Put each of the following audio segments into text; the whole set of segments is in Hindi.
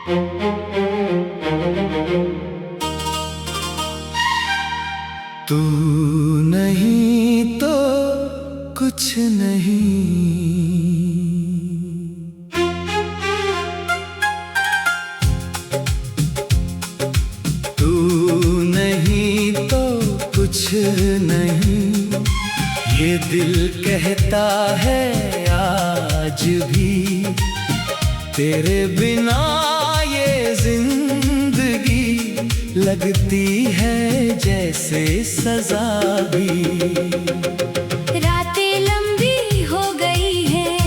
तू नहीं तो कुछ नहीं, तू नहीं तो कुछ नहीं, ये दिल कहता है आज भी। तेरे बिना ये जिंदगी लगती है जैसे सजा भी। रातें लंबी हो गई है,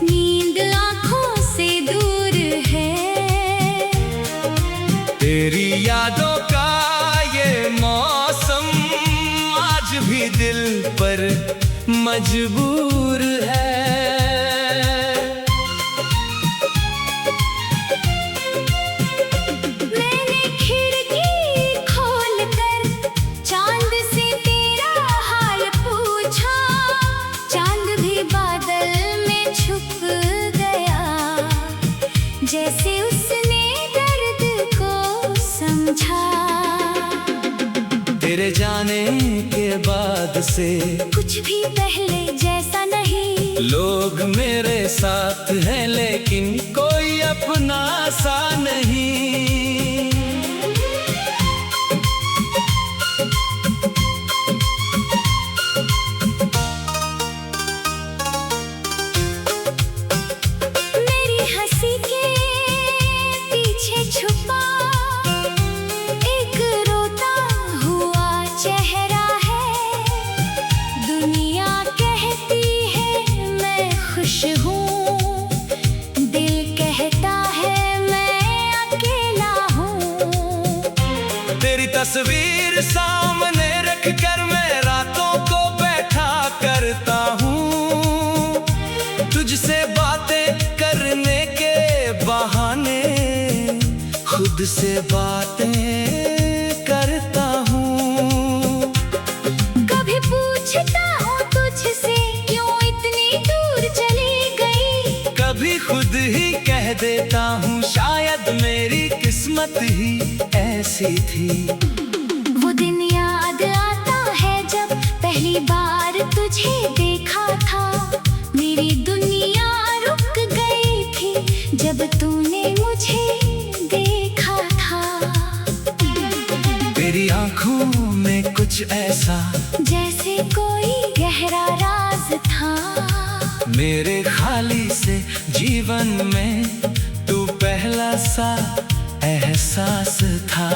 नींद आँखों से दूर है, तेरी यादों का ये मौसम आज भी दिल पर मजबूर है। जैसे उसने दर्द को समझा। तेरे जाने के बाद से कुछ भी पहले जैसा नहीं। लोग मेरे साथ हैं लेकिन कोई अपना सा नहीं। तेरी तस्वीर सामने रख कर मैं रातों को बैठा करता हूँ। तुझसे बातें करने के बहाने खुद से बातें करता हूँ। कभी पूछता हूँ तुझसे क्यों इतनी दूर चली गई। कभी खुद ही कह देता हूँ शायद मेरी किस्मत ही ऐसी थी। वो दिन याद आता है जब पहली बार तुझे देखा था। मेरी दुनिया रुक गई थी जब तूने मुझे देखा था। तेरी आँखों में कुछ ऐसा जैसे कोई गहरा राज था। मेरे खाली से जीवन में तू पहला सा एहसास था।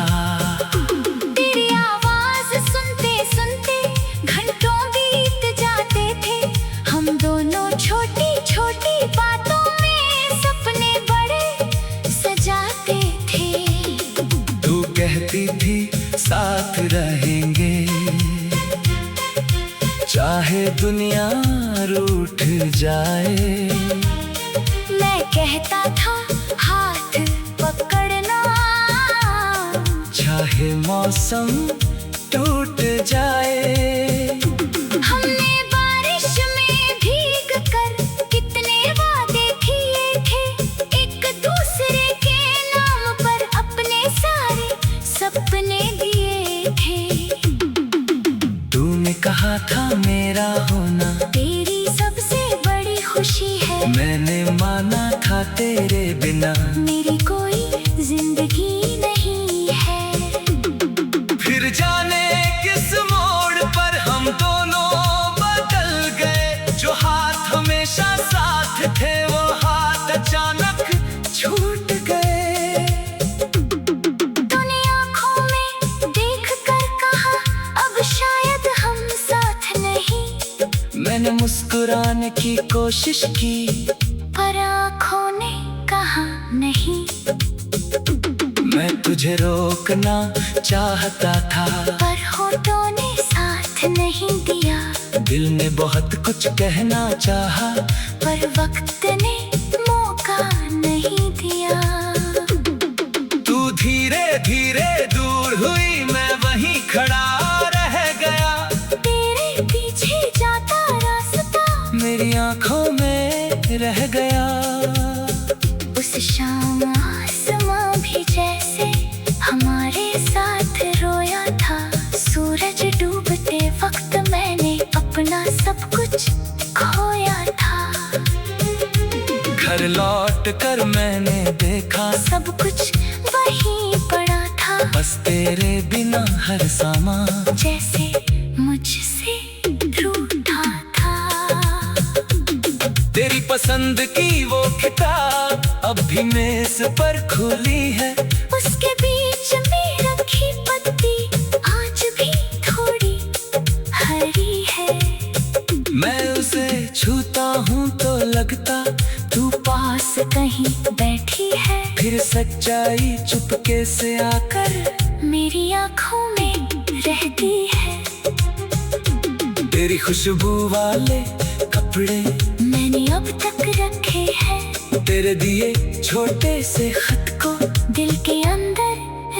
तेरी आवाज सुनते सुनते घंटों बीत जाते थे। हम दोनों छोटी छोटी बातों में सपने बड़े सजाते थे। तू कहती थी साथ रहेंगे चाहे दुनिया रूठ जाए। मैं कहता था हाथ पकड़ना चाहे मौसम टूट जाए। हमने बारिश में भीग कर कितने वादे किए थे। एक दूसरे के नाम पर अपने सारे सपने दिए थे। तूने कहा था मेरा होना तेरी सबसे बड़ी खुशी है। मैंने माना था तेरे बिना मेरी कोई जिंदगी नहीं है। फिर जाने किस मोड़ पर हम दोनों बदल गए। जो हाथ हमेशा साथ थे वो हाथ अचानक छूट गए। तूने आँखों में देख कर कहा अब शायद हम साथ नहीं। मैंने मुस्कुराने की कोशिश की पर आँखों ने कहा नहीं। मैं तुझे रोकना चाहता था पर होठों ने साथ नहीं दिया। दिल ने बहुत कुछ कहना चाहा पर वक्त ने मौका नहीं दिया। तू धीरे धीरे दूर हुई मैं वहीं खड़ा रह गया। तेरे पीछे जाता रास्ता मेरी आंखों में रह गया। उस शाम आसमां भी जैसे हमारे साथ रोया था। सूरज डूबते वक्त मैंने अपना सब कुछ खोया था। घर लौट कर मैंने देखा सब कुछ वहीं पड़ा था, बस तेरे बिना हर सामान जैसे मुझसे रूठा था। तेरी पसंद की वो किताब अब भी मेज पर खुली है। उसके बीच में रखी पत्ती आज भी थोड़ी हरी है। मैं उसे छूता हूँ तो लगता तू पास कहीं बैठी है, फिर सच्चाई चुपके से आकर मेरी आँखों में रहती है। तेरी खुशबू वाले कपड़े मैंने अब तक रखे हैं, तेरे दिए छोटे से खत को दिल के अंदर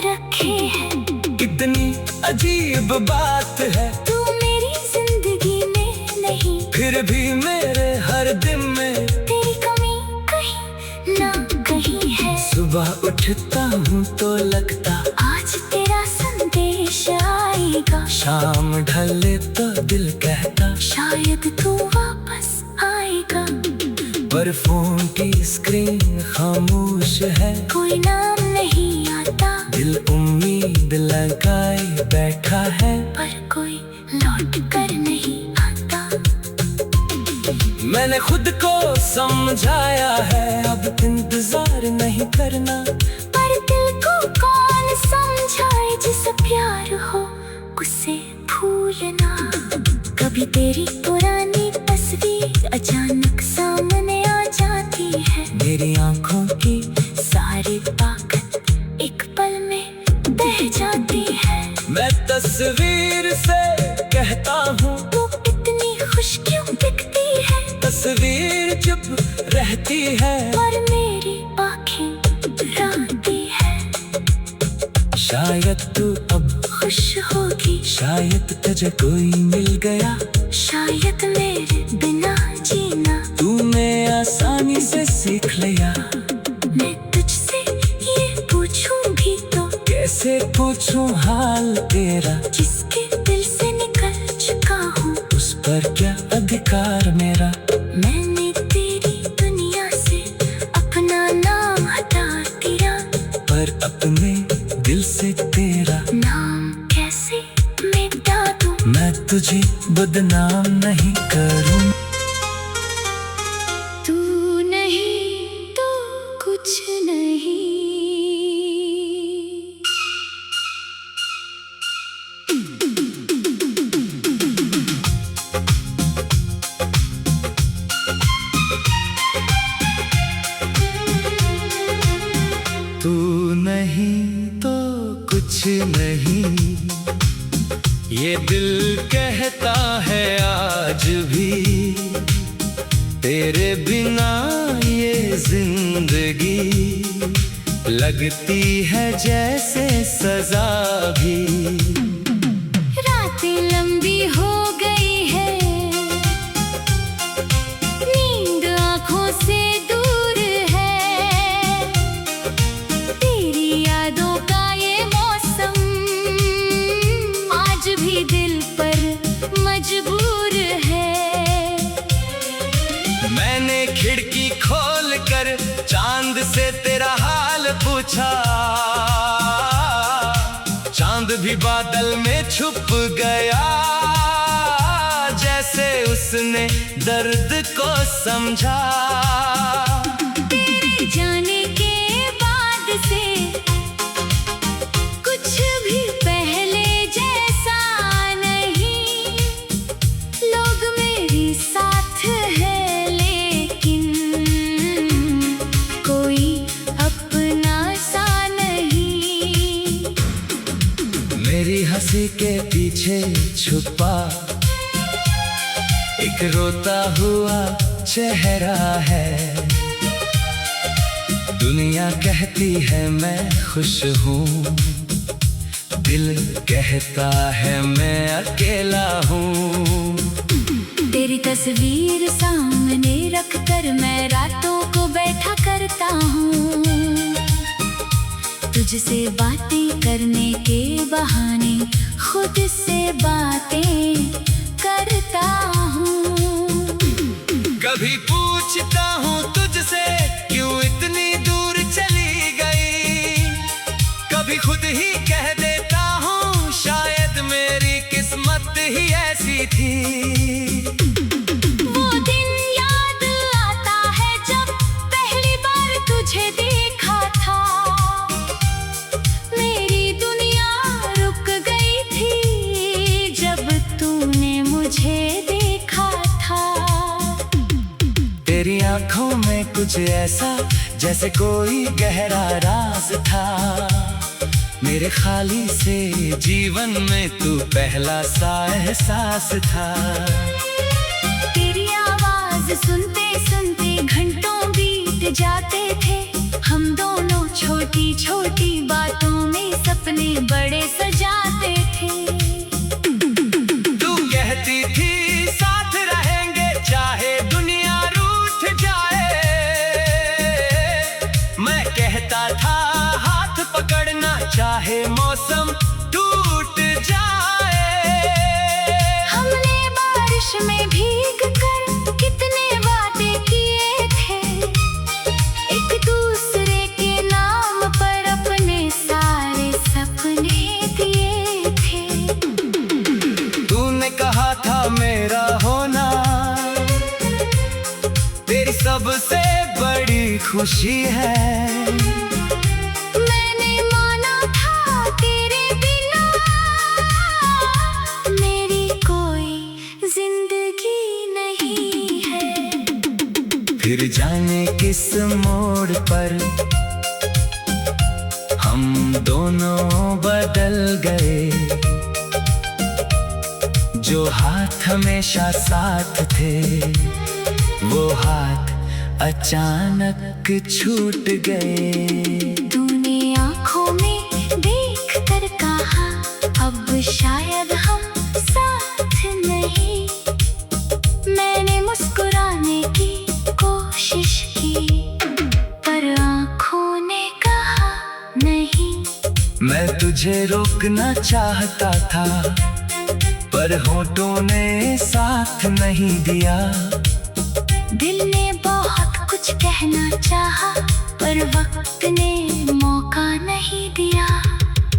रखे हैं। कितनी अजीब बात है, तू मेरी जिंदगी में नहीं, फिर भी मेरे हर दिन में तेरी कमी कहीं ना कहीं है। सुबह उठता हूँ तो लगता आज तेरा संदेश आएगा, शाम ढले तो दिल कहता शायद तू वापस आएगा। पर फोन की स्क्रीन खामोश है, कोई नाम नहीं आता, दिल उम्मीद लगाए बैठा है, पर कोई लौट कर नहीं आता। मैंने खुद को समझाया है अब इंतजार नहीं करना। पर दिल को कौन समझाए, जिसे प्यार हो उसे भूलना। कभी तेरी पुरानी तस्वीर अचानक सामने आ जाती है, मेरी आंखों की सारी ताकत एक पल में बह जाती है। मैं तस्वीर से कहता हूँ तू इतनी खुश क्यों दिखती है, तस्वीर चुप रहती है, और मेरी आँखें रोती है। शायद तू अब खुश होगी, शायद तुझे कोई मिल गया, शायद मेरे बिना जीना तूने आसानी से सीख लिया। मैं तुझसे ये पूछूं भी तो कैसे पूछूं हाल तेरा, जिसके दिल से निकल चुका हूँ उस पर क्या अधिकार मेरा। मैंने तेरी दुनिया से अपना नाम हटा दिया, पर अपने दिल से तेरा नाम कैसे मिटा दूं। मैं तुझे बदनाम नहीं करूं। तू नहीं तो कुछ नहीं। तू नहीं तो कुछ नहीं, ये दिल कहता है आज भी। तेरे बिना ये जिंदगी लगती है जैसे सजा भी। रातें लंबी हो गई है, नींद आँखों से दूर है, तेरी यादों का ये मौसम आज भी दिल पर मजबूर है। मैंने खिड़की खोल कर चांद से तेरा हाल पूछा, चांद भी बादल में छुप गया, जैसे उसने दर्द को समझा। तेरे जाने के बाद से कुछ भी पहले जैसा नहीं, लोग मेरे साथ है लेकिन कोई अपना सा नहीं। मेरी हंसी के पीछे छुपा एक रोता हुआ चेहरा है। दुनिया कहती है मैं खुश हूँ, दिल कहता है मैं अकेला हूँ। तेरी तस्वीर सामने रख कर मैं रातों को बैठा करता हूँ, तुझसे बातें करने के बहाने खुद से बातें करता हूँ। कभी पूछता हूँ तुझसे क्यों इतनी दूर चली गई, कभी खुद ही कह देता हूँ शायद मेरी किस्मत ही ऐसी थी। वो दिन याद आता है जब पहली बार तुझे देखा था, मेरी दुनिया रुक गई थी जब तूने मुझे देखा था। तेरी आंखों में कुछ ऐसा जैसे कोई गहरा राज था, मेरे खाली से जीवन में तू पहला सा एहसास था। तेरी आवाज सुनते सुनते घंटों बीत जाते थे, हम दोनों छोटी छोटी बातों में सपने बड़े सजाते थे। तू कहती थी साथ रहेंगे चाहे दुनिया रूठ जाए, मैं कहता था हाथ पकड़ना चाहे मौसम टूट जाए। हमने बारिश में भीग कर कितने वादे किए थे, एक दूसरे के नाम पर अपने सारे सपने दिए थे। तूने कहा था मेरा होना तेरी सबसे बड़ी खुशी है, मैंने माना था तेरे बिना मेरी कोई जिंदगी नहीं है। फिर जाने किस मोड़ पर हम दोनों बदल गए, जो हाथ हमेशा साथ थे वो हाथ अचानक छूट गए। तूने आँखों में देख कर कहा अब शायद हम साथ नहीं, मैंने मुस्कुराने की कोशिश की पर आँखों ने कहा नहीं। मैं तुझे रोकना चाहता था पर होठों ने साथ नहीं दिया, दिल ने बहुत कुछ कहना चाहा पर वक्त ने मौका नहीं दिया।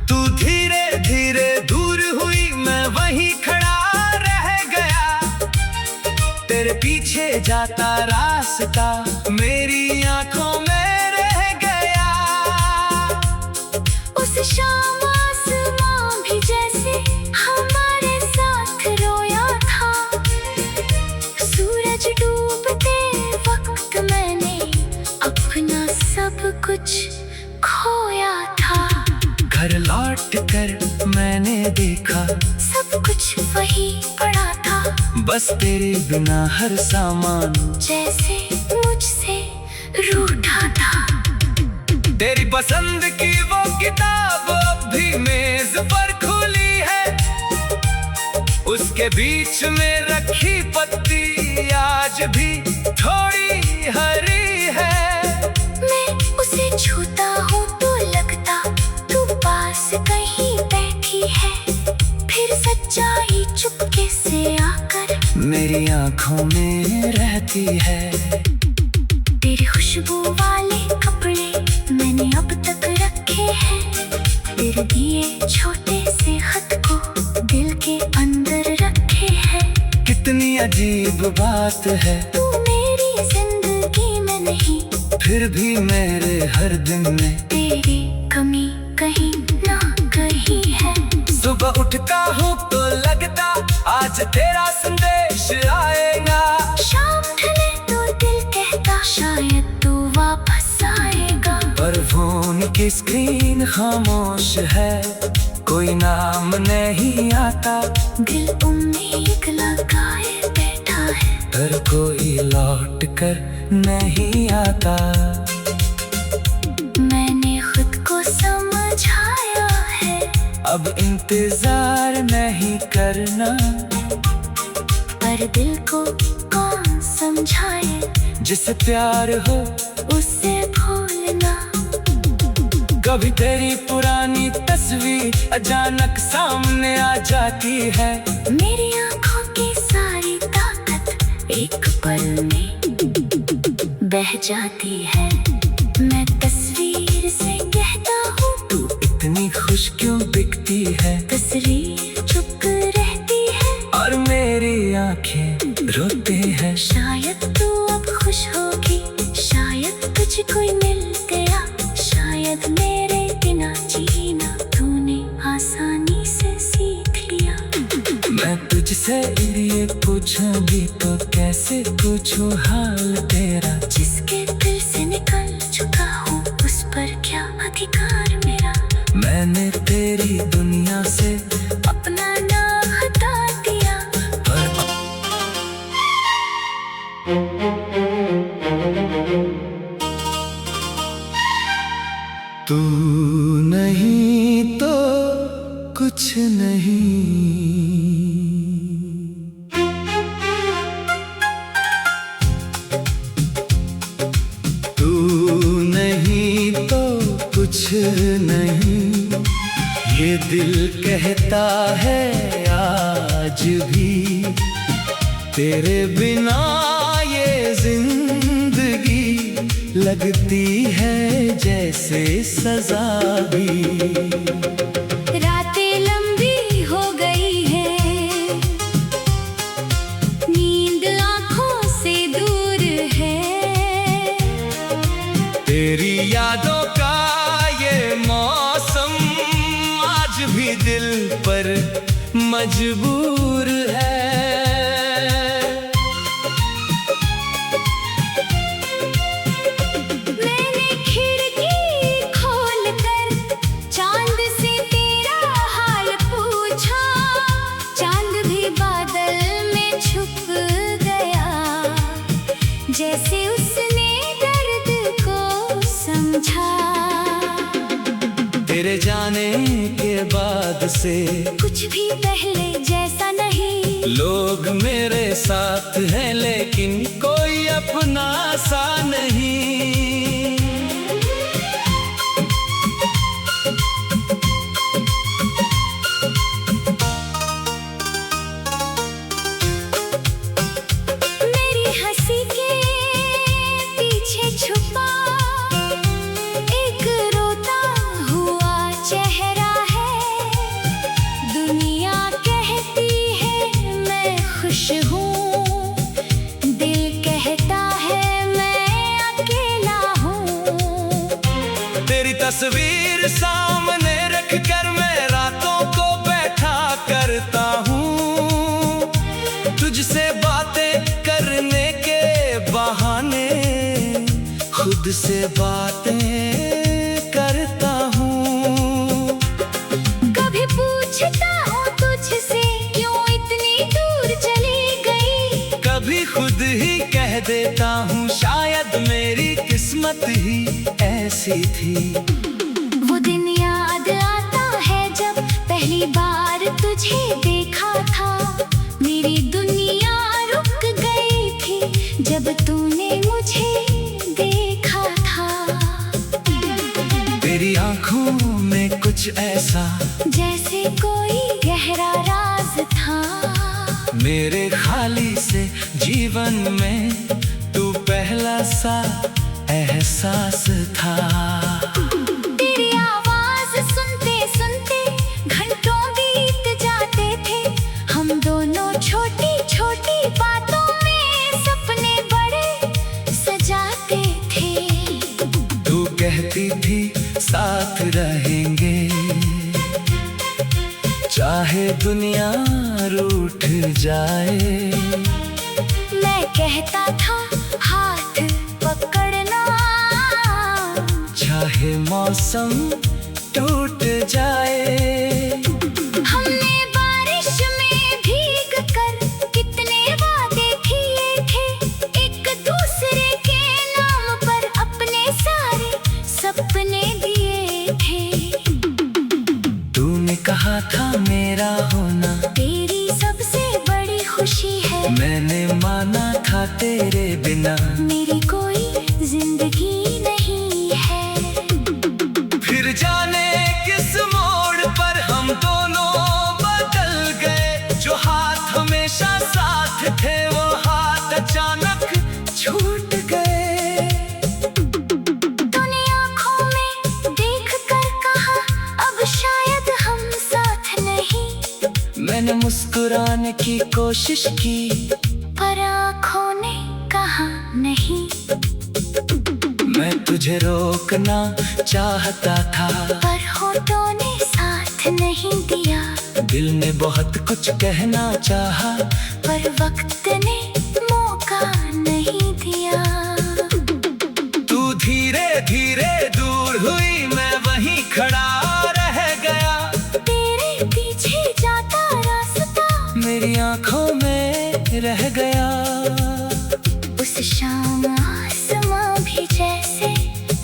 तू धीरे धीरे दूर हुई मैं वहीं खड़ा रह गया, तेरे पीछे जाता रास्ता मेरी आंखों में रह गया। उस शाम आसमां भी जैसे हमारे साथ रोया था, सूरज डूबते वक्त मैंने अपना सब कुछ खोया था। घर लौट कर मैंने देखा सब कुछ वही पड़ा था, बस तेरे बिना हर सामान जैसे मुझसे रूठा था। तेरी पसंद की वो किताब अब भी मेज पर खुली है, उसके बीच में रखी पत्ती आज भी थोड़ी हरी है। मैं उसे छूता हूँ तो लगता तू पास कहीं बैठी है, फिर सच्चाई चुपके से आकर मेरी आंखों में रहती है। तेरी खुशबू वाले कपड़े मैंने अब तक रखे हैं, तेरे दिए छोटे से खत को दिल के अंदर रखे हैं। कितनी अजीब बात है, तू मेरी जिंदगी में नहीं फिर भी मेरे हर दिन में तेरी कमी कहीं ना कहीं है। सुबह उठता हूँ तो लगता आज तेरा संदेश आएगा, शाम ढले तो दिल कहता शायद तू वापस आएगा। पर फोन की स्क्रीन खामोश है, कोई नाम नहीं आता, दिल उम्मीद लगाए बैठा है पर कोई लौट कर नहीं आता। मैंने खुद को समझाया है अब इंतजार नहीं करना, पर दिल को कौन समझाए, जिससे प्यार हो उसे भूलना। कभी तेरी पुरानी तस्वीर अचानक सामने आ जाती है। मेरी आंखों की सारी ताकत एक पल में बह जाती है। मैं तस्वीर से कहता हूँ तू इतनी खुश क्यों दिखती है? तस्वीर चुप रहती है और मेरी आंखें रोती है। शायद तू अब खुश होगी, शायद तुझको मिल गया, शायद मेरे बिना जीना तूने आसानी से सीख लिया। मैं तुझसे ये पूछूंगी तो कैसे पूछूं हाल तेरा? जिसके दिल से निकल चुका हूँ उस पर क्या अधिकार मेरा? मैंने तेरी दुनिया से अपना नाम हटा दिया। पर तू नहीं तो कुछ नहीं। तू नहीं तो कुछ नहीं, ये दिल कहता है आज भी। तेरे बिना ये जिंदगी लगती है जैसे सजा भी। रातें लंबी हो गई है, नींद आँखों से दूर है। तेरी यादों का ये मौसम आज भी दिल पर मजबूर है। मैंने खिड़की खोलकर चांद से तेरा हाल पूछा, चांद भी बादल में छुप गया, जैसे उसने दर्द को समझा। तेरे जाने के बाद से कुछ भी पहले जैसा नहीं। लोग मेरे साथ हैं लेकिन कोई अपना सा नहीं। मेरी हंसी के पीछे छुपा एक रोता हुआ चेहरा है। दुनिया कहती है मैं खुश हूँ, दिल कहता है मैं अकेला हूँ। तेरी तस्वीर सामने रख कर मैं रातों को बैठा करता हूँ। तुझसे बातें करने के बहाने खुद से बातें करता हूँ। कभी पूछता हूँ तुझसे क्यों इतनी दूर चली गई। कभी खुद ही कह देता हूँ शायद मेरी किस्मत ही ऐसी थी। वो दिन याद आता है जब पहली बार तुझे देखा था। मेरी दुनिया रुक गई थी जब तूने मुझे देखा था। तेरी आंखों में कुछ ऐसा जैसे कोई गहरा राज था। मेरे खाली से जीवन में तू पहला सा एहसास था। तेरी आवाज सुनते सुनते घंटों बीत जाते थे। हम दोनों छोटी छोटी बातों में सपने बड़े सजाते थे। तू कहती थी साथ रहेंगे चाहे दुनिया रूठ जाए। मैं कहता था हाथ पकड़ना, चाहे मौसम टूट जाए। हमने बारिश में भीग कर कितने वादे किए थे। एक दूसरे के नाम पर अपने सारे सपने दिए थे। तूने कहा था मेरा होना तेरी सबसे बड़ी खुशी है। मैंने माना था तेरे बिना मेरी कोई जिंदगी नहीं है। फिर जा की कोशिश की, पर आँखों ने कहा नहीं। मैं तुझे रोकना चाहता था, पर होठों ने साथ नहीं दिया। दिल ने बहुत कुछ कहना चाहा, पर वक्त ने मौका नहीं दिया। तू धीरे धीरे दूर हुई, मैं वहीं खड़ा रह गया। तेरे पीछे जाता रास्ता मेरी आंखों में रह गया। उस शाम आसमां भी जैसे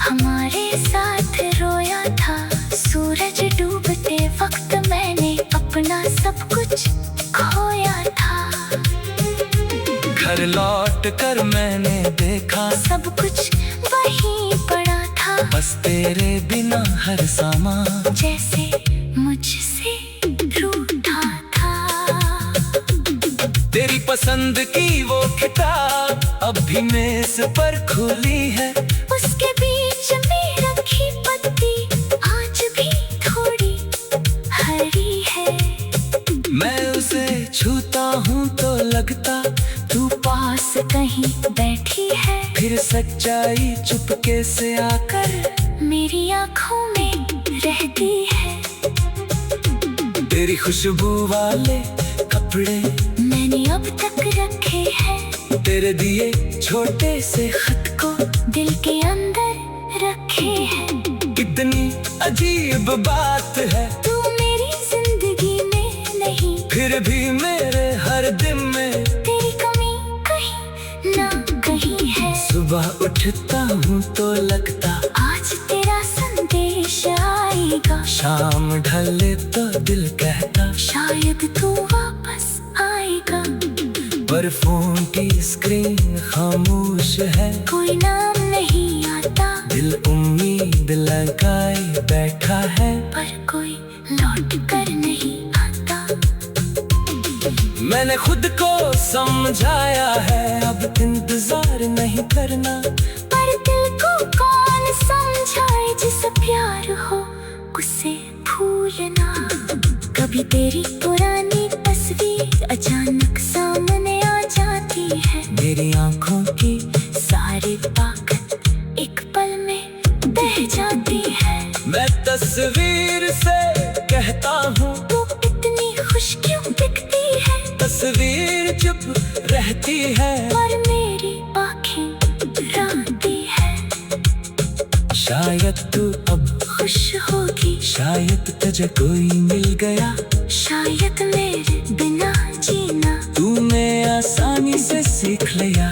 हमारे साथ रोया था। सूरज डूबते वक्त मैंने अपना सब कुछ खोया था। घर लौट कर मैंने देखा, सब कुछ वहीं पड़ा था। बस तेरे बिना हर सामान जैसे मुझसे रूठा था। तेरी पसंद की वो किताब अब भी मेज पर खुली है। उसके बीच में रखी पत्ती आज भी थोड़ी हरी है। मैं उसे छूता हूँ तो लगता तू पास कहीं बैठी है। फिर सच्चाई चुपके से आकर मेरी आँखों में रहती है। तेरी खुशबू वाले कपड़े मैंने अब तक रखे हैं। तेरे दिए छोटे से खत को दिल के अंदर रखे हैं। कितनी अजीब बात है, तू मेरी जिंदगी में नहीं, फिर भी मेरे हर दिन में तेरी कमी कहीं ना कहीं है। सुबह उठता हूँ तो लगता आज तेरा संदेश आएगा। शाम ढले तो दिल कहता शायद तू वापस आएगा। पर फोन की स्क्रीन खामोश है। कोई नाम नहीं आता, दिल उम्मीद लगाए बैठा है, पर कोई लौट कर नहीं आता। मैंने खुद को समझाया है अब इंतजार नहीं करना। पर दिल को कौन समझाए, जिसे प्यार हो उसे भूलना। कभी तेरी पुरानी तस्वीर अचानक सामने आ जाती है। मेरी आंखों की सारी ताकत एक पल में बह जाती है। मैं तस्वीर से कहता हूँ तू इतनी खुश क्यों दिखती है। तस्वीर चुप रहती है, और मेरी आँखें रोती है। शायद तू अब खुश होगी, शायद तुझे कोई मिल गया। शायद मेरे बिना जीना तूने आसानी से सीख लिया।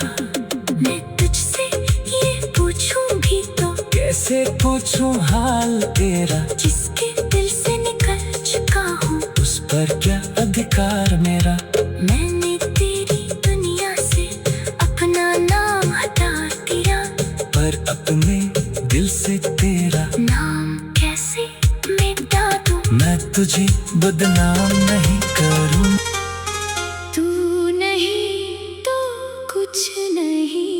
मैं तुझसे ये पूछूं भी तो कैसे पूछूं हाल तेरा, जिसके दिल से निकल चुका हूँ उस पर क्या अधिकार मेरा। मैंने तेरी दुनिया से अपना नाम हटा दिया। पर अपने दिल से तेरा नाम कैसे मिटा दूं। मैं तुझे बदनाम नहीं करूं। तू नहीं तो कुछ नहीं।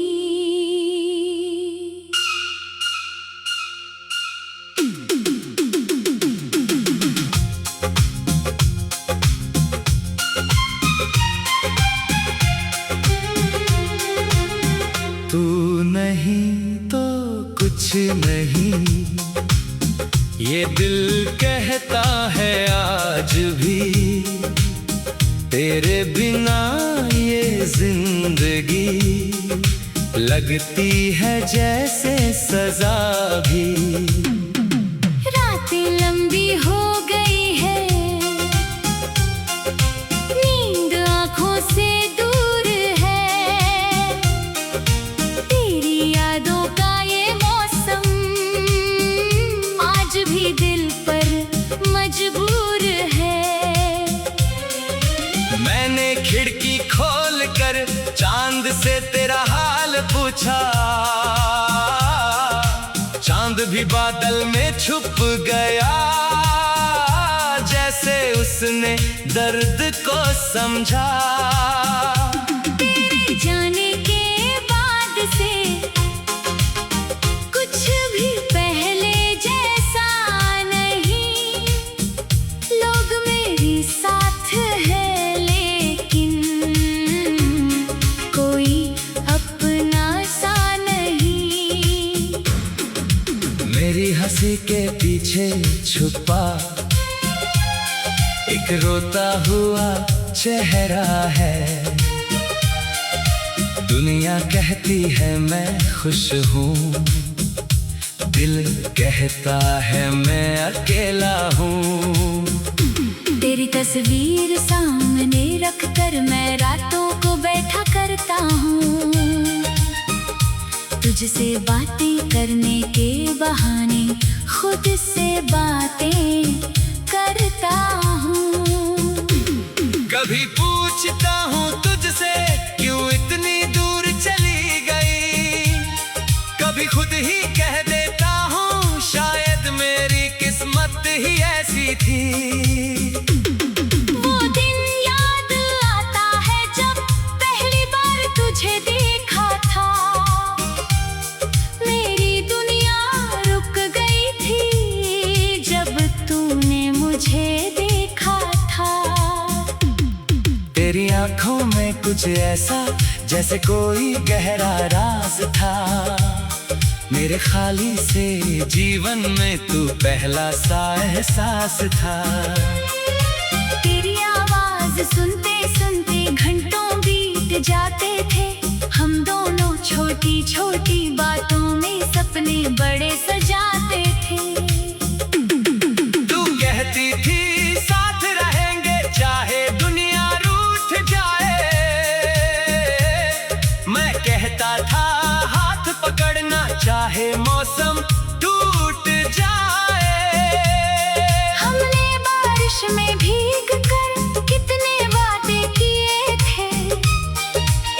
तू नहीं तो कुछ नहीं, ये दिल कहता है आज भी। तेरे बिना ये जिंदगी लगती है जैसे सजा भी। रातें लंबी हो गई है, नींद आँखों से दूर है। तेरी यादों का ये मौसम आज भी दिल पर मजबूर है। मैंने खिड़की खोल कर चांद से तेरा हाल पूछा। चांद भी बादल में छुप गया, जैसे उसने दर्द को समझा। तेरे जाने के बाद से कुछ भी पहले जैसा नहीं। लोग मेरे साथ है लेकिन खुशी के पीछे छुपा एक रोता हुआ चेहरा है। दुनिया कहती है मैं खुश हूँ, दिल कहता है मैं अकेला हूँ। तेरी तस्वीर सामने रखकर मैं रातों को बैठा करता हूँ। तुझसे बातें करने के बहाने खुद से बातें करता हूँ। कभी पूछता हूँ तुझसे क्यों इतनी दूर चली गई, कभी खुद ही कह देता हूँ शायद मेरी किस्मत ही ऐसी थी। वो दिन याद आता है जब पहली बार तुझे देखा था। मेरी दुनिया रुक गई थी जब तूने मुझे देखा था। तेरी आंखों में कुछ ऐसा जैसे कोई गहरा राज था। मेरे खाली से जीवन में तू पहला सा एहसास था। तेरी आवाज सुनते सुनते घंटों बीत जाते थे। हम दोनों छोटी छोटी बातों में सपने बड़े सजाते थे। तू कहती थी साथ रहेंगे चाहे दुनिया रूठ जाए, मैं कहता था हाथ पकड़ना चाहे मौसम टूट जाए। हमने बारिश में भीग कर कितने वादे किए थे,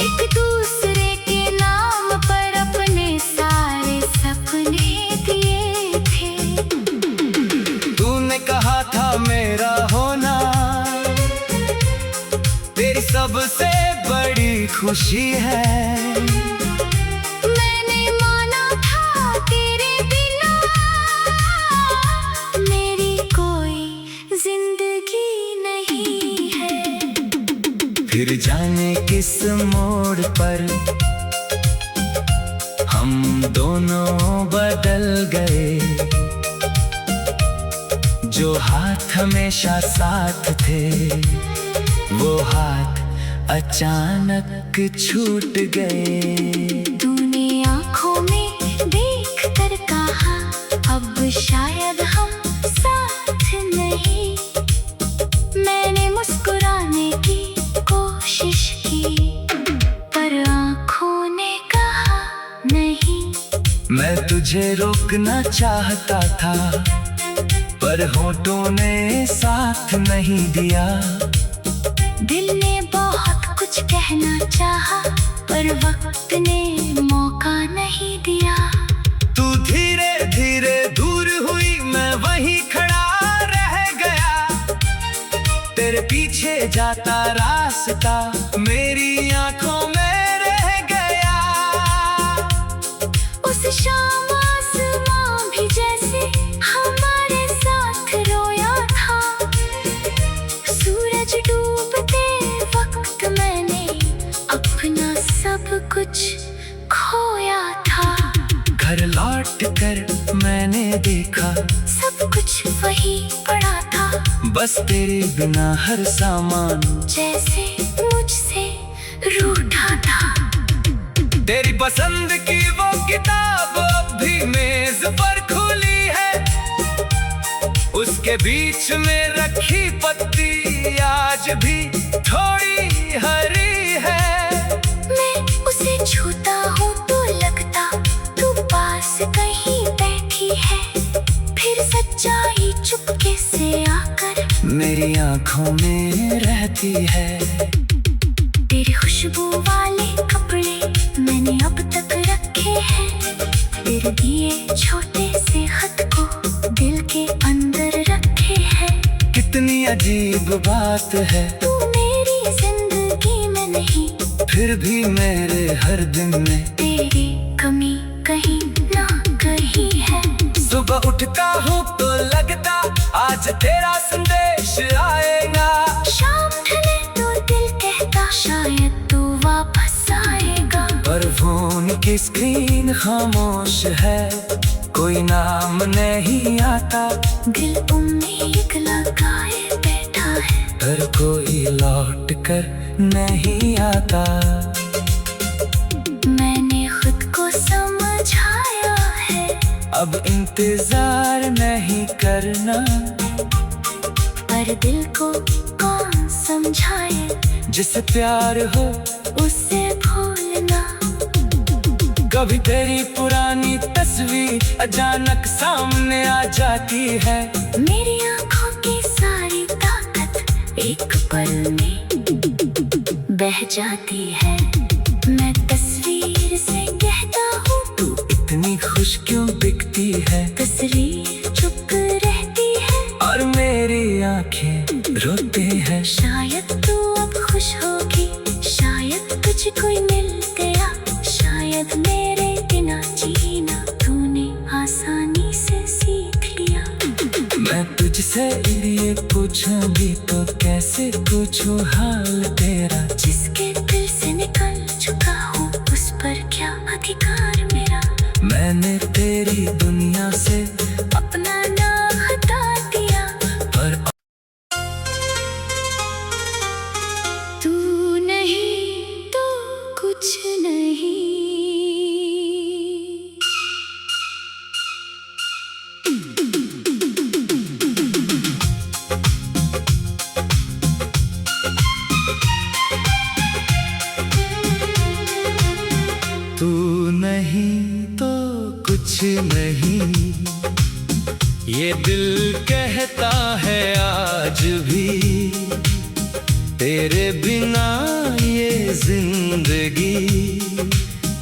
एक दूसरे के नाम पर अपने सारे सपने दिए थे। तूने कहा था मेरा होना तेरी सबसे बड़ी खुशी है। मैंने माना था तेरे बिना मेरी कोई जिंदगी नहीं है। फिर जाने किस मोड़ पर हम दोनों बदल गए। जो हाथ हमेशा साथ थे वो हाथ अचानक छूट गए। तूने आँखों में देख कर कहा अब शायद हम साथ नहीं। मैंने मुस्कुराने की कोशिश की पर आँखों ने कहा नहीं। मैं तुझे रोकना चाहता था पर होठों ने साथ नहीं दिया। दिल ने बहुत कुछ कहना चाहा पर वक्त ने मौका नहीं दिया। तू धीरे धीरे दूर हुई मैं वहीं खड़ा रह गया। तेरे पीछे जाता रास्ता मेरी आंखों में रह गया। उस शाम आसमां भी जैसे हमारे साथ रोया था। सूरज डूबते वक्त मैंने अपना सब कुछ खोया था। घर लौट कर मैंने देखा सब कुछ वही पड़ा था। बस तेरे बिना हर सामान जैसे मुझसे रूठा था। तेरी पसंद की वो किताब अब भी मेज पर खुली है। उसके बीच में रखी पत्ती आज भी थोड़ी हरी है। मैं उसे छूता हूँ तो लगता तू पास कहीं बैठी है। फिर सच्चाई चुपके से आकर मेरी आंखों में रहती है। तेरी खुशबू वाले कपड़े मैंने अब तक रखे हैं। तेरे दिए छोटे से खत को दिल के अंदर रखे हैं। कितनी अजीब बात है तू मेरी जिंदगी में नहीं फिर भी मेरे हर दिन में तेरी कमी कहीं ना कहीं है। सुबह उठता हूँ तो लगता आज तेरा संदेश आएगा। शाम ढले तो दिल कहता शायद तू वापस आएगा। पर फोन की स्क्रीन खामोश है, कोई नाम नहीं आता, दिल उम्मीद लगाए बैठा है, पर कोई लौट कर नहीं आता। मैंने खुद को समझाया है, अब इंतजार नहीं करना, पर दिल को कौन समझाए, जिसे प्यार हो उसे भूलना। कभी तेरी पुरानी तस्वीर अचानक सामने आ जाती है, मेरी आंखों की सारी ताकत एक पल में बह जाती है। मैं तस्वीर से कहता हूँ, तू इतनी खुश क्यों दिखती है, तस्वीर चुप रहती है, और मेरी आंखें रोती है। शायद तू अब खुश होगी, शायद तुझे कोई मिल गया, शायद मेरे बिना जीना तूने आसानी से सीख लिया। मैं तुझसे ये पूछूंगी तो कैसे पूछूं हाल तेरा, जिसके दिल से निकल चुका हूँ उस पर क्या अधिकार मेरा। मैंने तेरी दुनिया से अपना नाम हटा दिया, पर तू नहीं तो कुछ नहीं। तू नहीं तो कुछ नहीं, ये दिल कहता है आज भी। तेरे बिना ये जिंदगी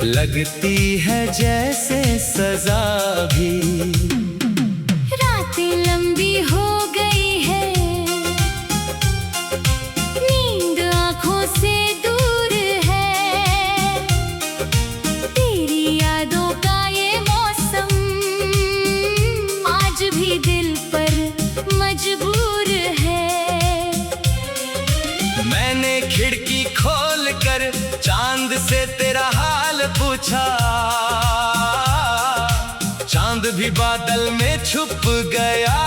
लगती है जैसे सजा भी। रातें लंबी हो गई है, नींद आँखों से दूर है, तेरी यादों का ये मौसम आज भी दिल पर मजबूर है। मैंने खिड़की खोल कर चांद से तेरा हाल पूछा, चांद भी बादल में छुप गया,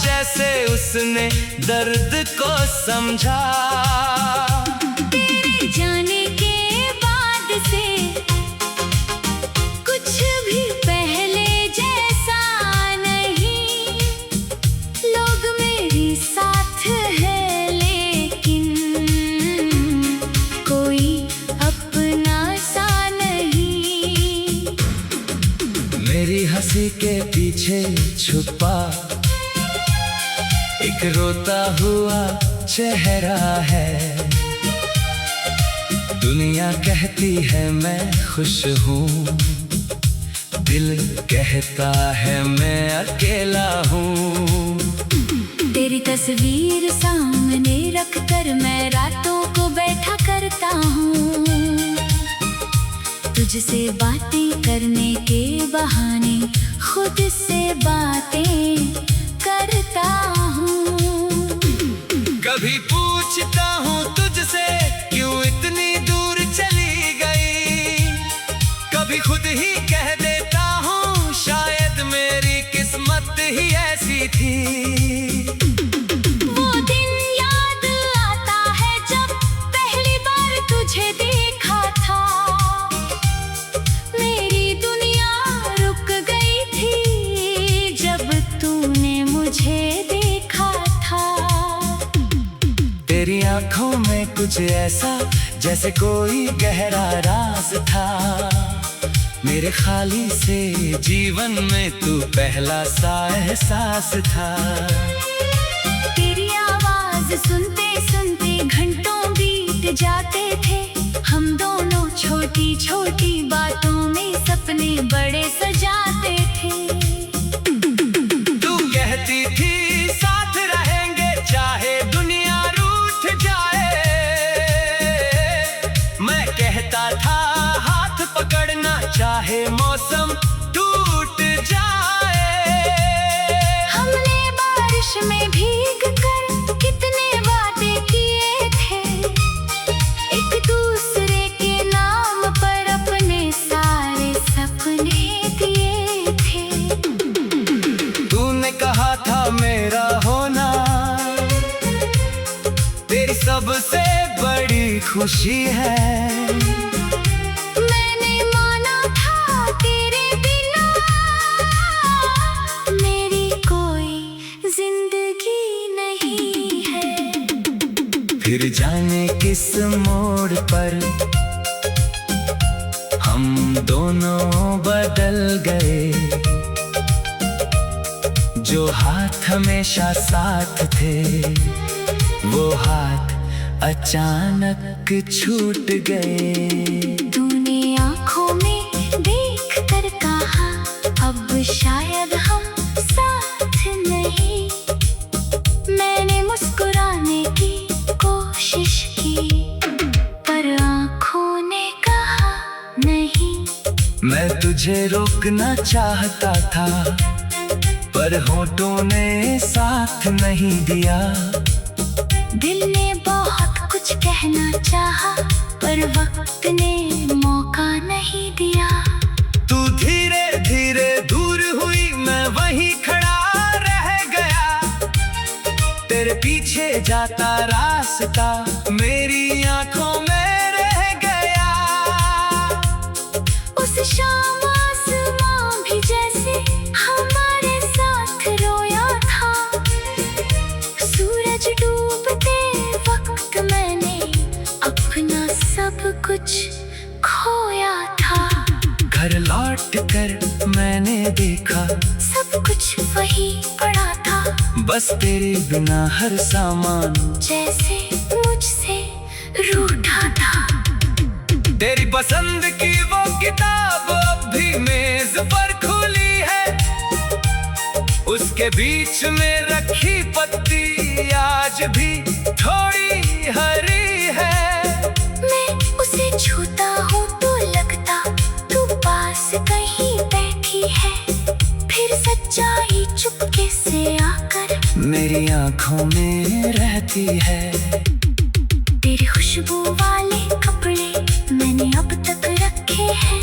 जैसे उसने दर्द को समझा। तेरे जाने के बाद से कुछ भी पहले जैसा नहीं, लोग मेरे साथ है लेकिन कोई अपना सा नहीं। मेरी हंसी के पीछे छुपा एक रोता हुआ चेहरा है, दुनिया कहती है मैं खुश हूँ, दिल कहता है मैं अकेला हूँ। तेरी तस्वीर सामने रख कर मैं रातों को बैठा करता हूँ, तुझसे बातें करने के बहाने खुद से बातें करता हूँ। कभी पूछता हूँ तुझसे क्यों इतनी दूर चली गई, कभी खुद ही कह देता हूँ शायद मेरी किस्मत ही ऐसी थी। वो दिन याद आता है जब पहली बार तुझे देखा था, मेरी दुनिया रुक गई थी जब तूने मुझे देखा था। तेरी आंखों में कुछ ऐसा जैसे कोई गहरा राज था, मेरे खाली से जीवन में तू पहला सा एहसास था। तेरी आवाज सुनते सुनते घंटों बीत जाते थे, हम दोनों छोटी छोटी बातों में सपने बड़े सजाते थे। तू कहती थी साथ रहेंगे चाहे दुनिया रूठ जाए, मैं कहता था हाथ पकड़ना चाहे मौसम टूट जाए। हमने बारिश में भीग कर कितने वादे किए थे, एक दूसरे के नाम पर अपने सारे सपने दिए खुशी है। मैंने माना था तेरे बिना मेरी कोई जिंदगी नहीं है। फिर जाने किस मोड़ पर हम दोनों बदल गए, जो हाथ हमेशा साथ थे वो हाथ अचानक छूट गए। तूने आंखों में देख कर कहा अब शायद हम साथ नहीं। मैंने मुस्कुराने की कोशिश की पर आंखों ने कहा नहीं। मैं तुझे रोकना चाहता था पर होठों ने साथ नहीं दिया। दिल ने बहुत कुछ कहना चाहा पर वक्त ने मौका नहीं दिया। तू धीरे धीरे दूर हुई, मैं वहीं खड़ा रह गया। तेरे पीछे जाता रास्ता मेरी आंखों में रह गया। उस शाम आसमां भी जैसे हमारे साथ रोया था। सूरज डूबते वक्त मैंने अपना सब कुछ खोया था। घर लौट कर मैंने देखा सब कुछ वही पड़ा था, बस तेरे बिना हर सामान जैसे मुझसे रूठा था। तेरी पसंद की वो किताब अब भी मेज पर खुली है, उसके बीच में रखी पत्ती आज भी थोड़ी हरी है। मैं उसे छूता हूँ तो लगता तू पास कहीं बैठी है। फिर सच्चाई चुपके से आकर मेरी आंखों में रहती है। तेरी खुशबू वाले कपड़े मैंने अब तक रखे हैं।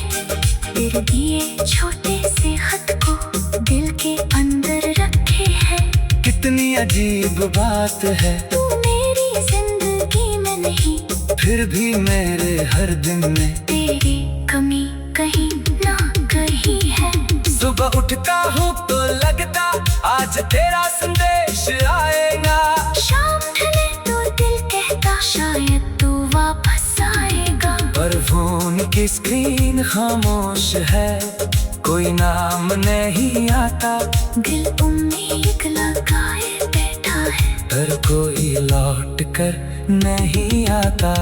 तेरे दिए छोटे से खत को दिल के अंदर रखे हैं। कितनी अजीब बात है, तू मेरी जिंदगी में नहीं फिर भी मेरे हर दिन में तेरी कमी कहीं ना कहीं है। सुबह उठता हूँ तो लगता आज तेरा संदेश आएगा। शाम ढले तो दिल कहता शायद तू वापस आएगा। पर फोन की स्क्रीन खामोश है, कोई नाम नहीं आता। दिल उम्मीद लगाए बैठा है पर कोई लौट कर नहीं आता।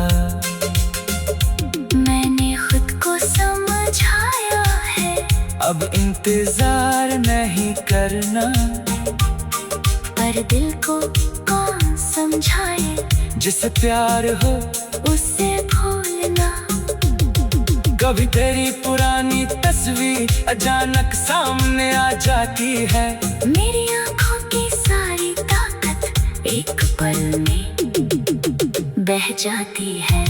मैंने खुद को समझाया है अब इंतजार नहीं करना, पर दिल को कौन समझाए। जिसे प्यार हो उसे भूलना। कभी तेरी पुरानी तस्वीर अचानक सामने आ जाती है। मेरी आंखों की सारी ताकत एक पल में बह जाती है।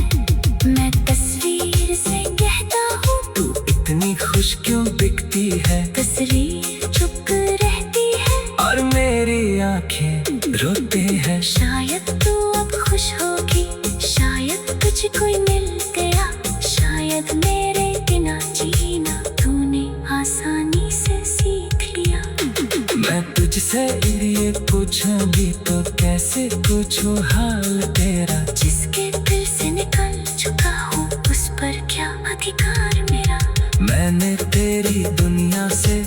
मैं तस्वीर से कहता हूँ तू इतनी खुश क्यों दिखती है, तस्वीर चुप रहती है और मेरी आंखें रोती है। शायद तू अब खुश होगी, शायद तुझे कोई मिल गया, शायद मेरे बिना जीना तूने आसानी से सीख लिया। मैं तुझसे ये पूछूंगी तो कैसे पूछूं हाल तेरा। जिसके दिल से निकल चुका हूँ उस पर क्या अधिकार मेरा। मैंने तेरी दुनिया से